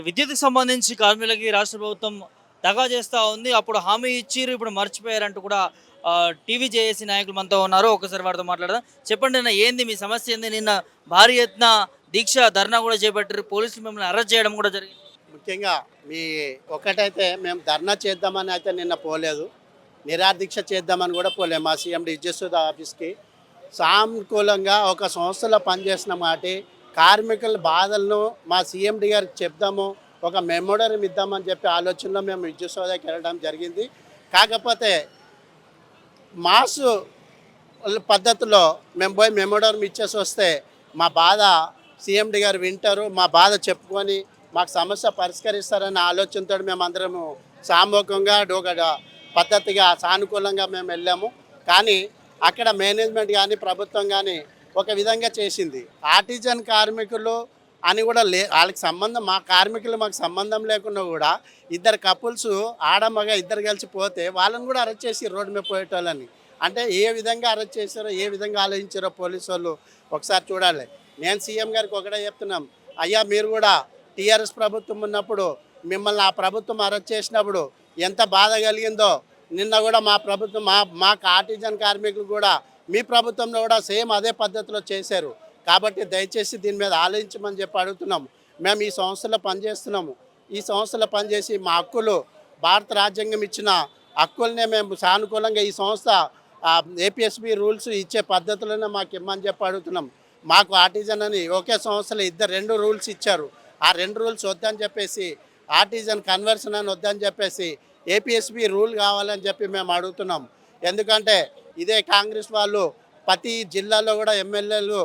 విద్యుత్‌కి సంబంధించి కార్మికులకి రాష్ట్ర ప్రభుత్వం దగా చేస్తా ఉంది. అప్పుడు హామీ ఇచ్చిర్రు. ఇప్పుడు మర్చిపోయారంటూ కూడా టీవీ జేఏసీ నాయకులు మనతో ఉన్నారు. ఒక్కసారి వారితో మాట్లాడదాం. చెప్పండి అన్న ఏంది మీ సమస్య ఏంది? నిన్న భారీ ఎత్తున దీక్ష, ధర్నా కూడా చేపట్టారు. పోలీసులు మిమ్మల్ని అరెస్ట్ చేయడం కూడా జరిగింది. ముఖ్యంగా మీ ఒకటైతే మేము ధర్నా చేద్దామని అయితే నిన్న పోలేదు. నిరాదీక్ష చేద్దామని కూడా పోలేదు. మా సీఎం విద్యుత్ ఆఫీస్కి సానుకూలంగా ఒక సంస్థలో పనిచేసిన మాటి కార్మికుల బాధలను మా సీఎండి గారికి చెప్దాము, ఒక మెమోడరం ఇద్దామని చెప్పి ఆలోచనలో మేము విద్యుత్ సోదాకి వెళ్ళడం జరిగింది. కాకపోతే మాసు పద్ధతిలో మేము పోయి మెమోడరం ఇచ్చేసి వస్తే మా బాధ సీఎండి గారు వింటారు, మా బాధ చెప్పుకొని మాకు సమస్య పరిష్కరిస్తారనే ఆలోచనతో మేము అందరము సామూహికంగా పద్ధతిగా సానుకూలంగా మేము వెళ్ళాము. కానీ అక్కడ మేనేజ్మెంట్ కానీ ప్రభుత్వం కానీ ఒక విధంగా చేసింది. ఆర్టిజన్ కార్మికులు అని కూడా వాళ్ళకి సంబంధం, మా కార్మికులు మాకు సంబంధం లేకుండా కూడా ఇద్దరు కపుల్స్ ఆడమగ ఇద్దరు కలిసి పోతే వాళ్ళని కూడా అరెస్ట్ చేసి రోడ్డు మీద పోయేటోళ్ళని. అంటే ఏ విధంగా అరెస్ట్ చేశారో, ఏ విధంగా ఆలోచించారో పోలీసు వాళ్ళు ఒకసారి చూడాలి. నేను సీఎం గారికి ఒకటే చెప్తున్నాం, అయ్యా మీరు కూడా టీఆర్ఎస్ ప్రభుత్వం ఉన్నప్పుడు మిమ్మల్ని ఆ ప్రభుత్వం అరెస్ట్ చేసినప్పుడు ఎంత బాధ కలిగిందో నిన్న కూడా మా ప్రభుత్వం మాకు ఆర్టిజన్ కార్మికులు కూడా మీ ప్రభుత్వంలో కూడా సేమ్ అదే పద్ధతిలో చేశారు. కాబట్టి దయచేసి దీని మీద ఆలోచించమని చెప్పి అడుగుతున్నాము. మేము ఈ సంస్థలో పనిచేస్తున్నాము. ఈ సంస్థలో పనిచేసి మా హక్కులు, భారత రాజ్యాంగం ఇచ్చిన హక్కులనే మేము సానుకూలంగా ఈ సంస్థ ఏపీఎస్బి రూల్స్ ఇచ్చే పద్ధతులనే మాకు ఇమ్మని చెప్పి అడుగుతున్నాం. మాకు ఆర్టిజన్ అని ఒకే సంస్థలో రెండు రూల్స్ ఇచ్చారు. ఆ రెండు రూల్స్ వద్దని చెప్పేసి, ఆర్టిజన్ కన్వర్షన్ అని వద్దని చెప్పేసి ఏపీఎస్బి రూల్ కావాలని చెప్పి మేము అడుగుతున్నాం. ఎందుకంటే ఇదే కాంగ్రెస్ వాళ్ళు ప్రతి జిల్లాలో కూడా ఎమ్మెల్యేలు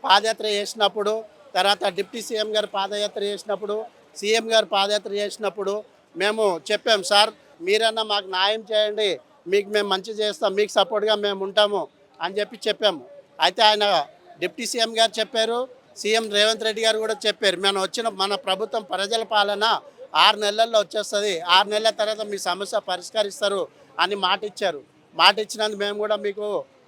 పాదయాత్ర చేసినప్పుడు, తర్వాత డిప్యూటీ సీఎం గారు పాదయాత్ర చేసినప్పుడు, సీఎం గారు పాదయాత్ర చేసినప్పుడు మేము చెప్పాం, సార్ మీరన్నా మాకు న్యాయం చేయండి, మీకు మేము మంచి చేస్తాం, మీకు సపోర్ట్గా మేము ఉంటాము అని చెప్పి చెప్పాము. అయితే ఆయన డిప్యూటీ సీఎం గారు చెప్పారు, సీఎం రేవంత్ రెడ్డి గారు కూడా చెప్పారు, మన ప్రభుత్వం ప్రజల పాలన 6 నెలల్లో వచ్చేస్తుంది, 6 నెలల తర్వాత మీ సమస్య పరిష్కరిస్తారు అని మాట ఇచ్చారు. మాట ఇచ్చినందుకు మేము కూడా మీకు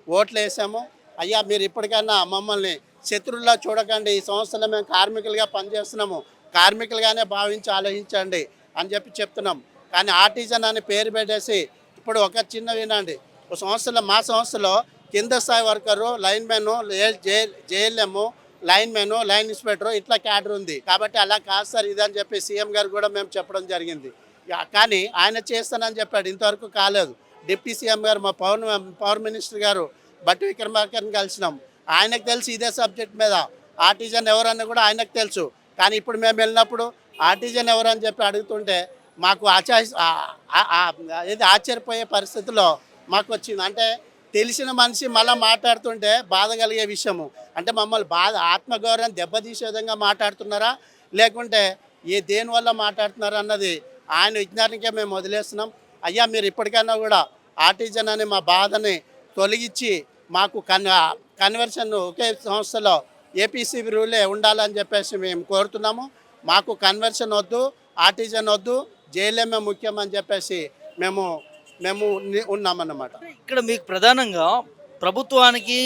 ఓట్లు వేసాము. అయ్యా మీరు ఇప్పటికైనా మమ్మల్ని శత్రువులా చూడకండి, ఈ సంస్థలో మేము కార్మికులుగా పనిచేస్తున్నాము, కార్మికులుగానే భావించి ఆలోచించండి అని చెప్పి చెప్తున్నాం. కానీ ఆర్టిజన్ అని పేరు పెట్టేసి ఇప్పుడు ఒక చిన్న వినండి, మా సంస్థలో కింద స్థాయి worker, linemen, JLM, linemen, line inspector ఇట్లా క్యాడర్ ఉంది. కాబట్టి అలా కాదు సార్ ఇదని చెప్పి సీఎం గారు కూడా మేము చెప్పడం జరిగింది. కానీ ఆయన చేస్తానని చెప్పాడు, ఇంతవరకు కాలేదు. డిప్యూటీ సీఎం గారు మా పవర్ మినిస్టర్ గారు బట్టి విక్రమార్కని కలిసినాం. ఆయనకు తెలుసు ఇదే సబ్జెక్ట్ మీద ఆర్టిజన్ ఎవరన్నా కూడా ఆయనకు తెలుసు. కానీ ఇప్పుడు మేము వెళ్ళినప్పుడు ఆర్టిజన్ ఎవరని చెప్పి అడుగుతుంటే మాకు ఆశ్చర్యపోయే పరిస్థితిలో మాకు వచ్చింది. అంటే తెలిసిన మనిషి మళ్ళీ మాట్లాడుతుంటే బాధ కలిగే విషయము. అంటే మమ్మల్ని ఆత్మగౌరవం దెబ్బతీసే విధంగా మాట్లాడుతున్నారా, లేకుంటే దేనివల్ల మాట్లాడుతున్నారా అన్నది ఆయన విజ్ఞానికే మేము వదిలేస్తున్నాం. అయ్యా మీరు ఇప్పటికైనా కూడా ఆర్టిజన్ అనే మా బాధని తొలగించి మాకు కన్వర్షన్ ఒకే సంస్థలో ఏపీసీబీ రూలే ఉండాలని చెప్పేసి మేము కోరుతున్నాము. మాకు కన్వర్షన్ వద్దు, ఆర్టిజన్ వద్దు, జేఎల్ఎంఏ ముఖ్యం అని చెప్పేసి మేము ఉన్నామన్నమాట. ఇక్కడ మీకు ప్రధానంగా ప్రభుత్వానికి,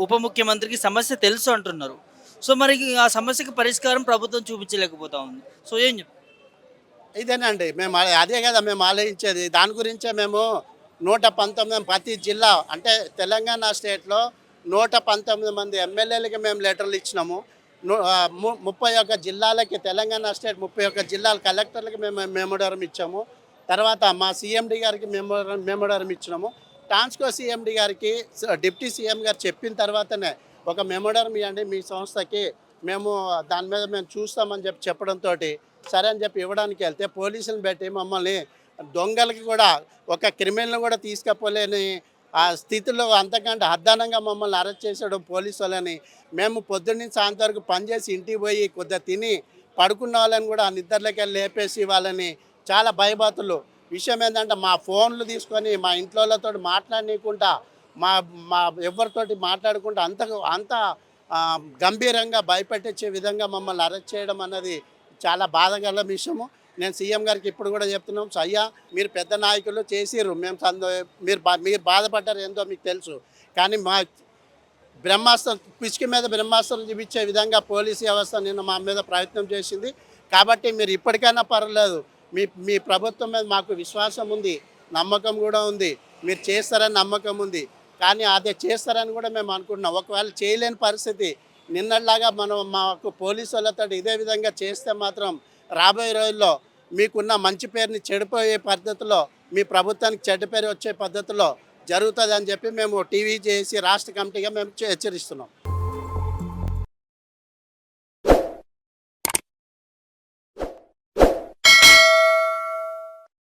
ఉప ముఖ్యమంత్రికి సమస్య తెలుసు అంటున్నారు. సో మరి ఆ సమస్యకి పరిష్కారం ప్రభుత్వం చూపించలేకపోతా ఉంది. సో ఏం చెప్తారు? ఇదేనండి మేము అదే కదా మేము ఆలోచించేది. దాని గురించే మేము 119 ప్రతి జిల్లా, అంటే తెలంగాణ స్టేట్లో 119 మంది ఎమ్మెల్యేలకి మేము లెటర్లు ఇచ్చినాము. 31 జిల్లాలకి, తెలంగాణ స్టేట్ 31 జిల్లాల కలెక్టర్లకి మేము మెమోడరం ఇచ్చాము. తర్వాత మా సీఎండి గారికి మెమోడరం ఇచ్చినాము. ట్రాన్స్కో సీఎండి గారికి డిప్యూటీ సీఎం గారు చెప్పిన తర్వాతనే ఒక మెమోడరం ఇవ్వండి మీ సంస్థకి, మేము దాని మీద మేము చూస్తామని చెప్పడంతో సరే అని చెప్పి ఇవ్వడానికి వెళ్తే పోలీసులను పెట్టి మమ్మల్ని దొంగలకి కూడా, ఒక క్రిమినల్ని కూడా తీసుకపోలేని ఆ స్థితిలో అంతకంటే అర్ధానంగా మమ్మల్ని అరెస్ట్ చేసాడు పోలీసు వాళ్ళని. మేము పొద్దున్నీ సాయంత్రం వరకు పనిచేసి ఇంటికి పోయి కొద్దిగా తిని పడుకున్న వాళ్ళని కూడా ఆ నిద్రలోకి వెళ్ళి లేపేసి వాళ్ళని చాలా భయభాతులు. విషయం ఏంటంటే మా ఫోన్లు తీసుకొని మా ఇంట్లోతో మాట్లాడనీయకుండా, మా ఎవరితోటి మాట్లాడకుండా అంత గంభీరంగా భయపెట్టించే విధంగా మమ్మల్ని అరెస్ట్ చేయడం అన్నది చాలా బాధగల విషయము. నేను సీఎం గారికి ఇప్పుడు కూడా చెప్తున్నాం, అయ్యా మీరు పెద్ద నాయకులు చేసిర్రు, మేము మీరు బాధపడ్డారు ఏందో మీకు తెలుసు. కానీ మా పిచ్చికి మీద బ్రహ్మాస్త్రం చూపించే విధంగా పోలీసు వ్యవస్థ నిన్న మా మీద ప్రయత్నం చేసింది. కాబట్టి మీరు ఇప్పటికైనా పర్వాలేదు, మీ ప్రభుత్వం మీద మాకు విశ్వాసం ఉంది, నమ్మకం కూడా ఉంది, మీరు చేస్తారని నమ్మకం ఉంది. కానీ అదే చేస్తారని కూడా మేము అనుకుంటున్నాం. ఒకవేళ చేయలేని పరిస్థితి నిన్నట్లాగా మాకు పోలీసు వాళ్ళతో ఇదే విధంగా చేస్తే మాత్రం రాబోయే రోజుల్లో మీకున్న మంచి పేరుని చెడిపోయే పద్ధతిలో, మీ ప్రభుత్వానికి చెడ్డ పేరు వచ్చే పద్ధతిలో జరుగుతుందని చెప్పి మేము టీవీ చేసి రాష్ట్ర కమిటీగా మేము హెచ్చరిస్తున్నాం.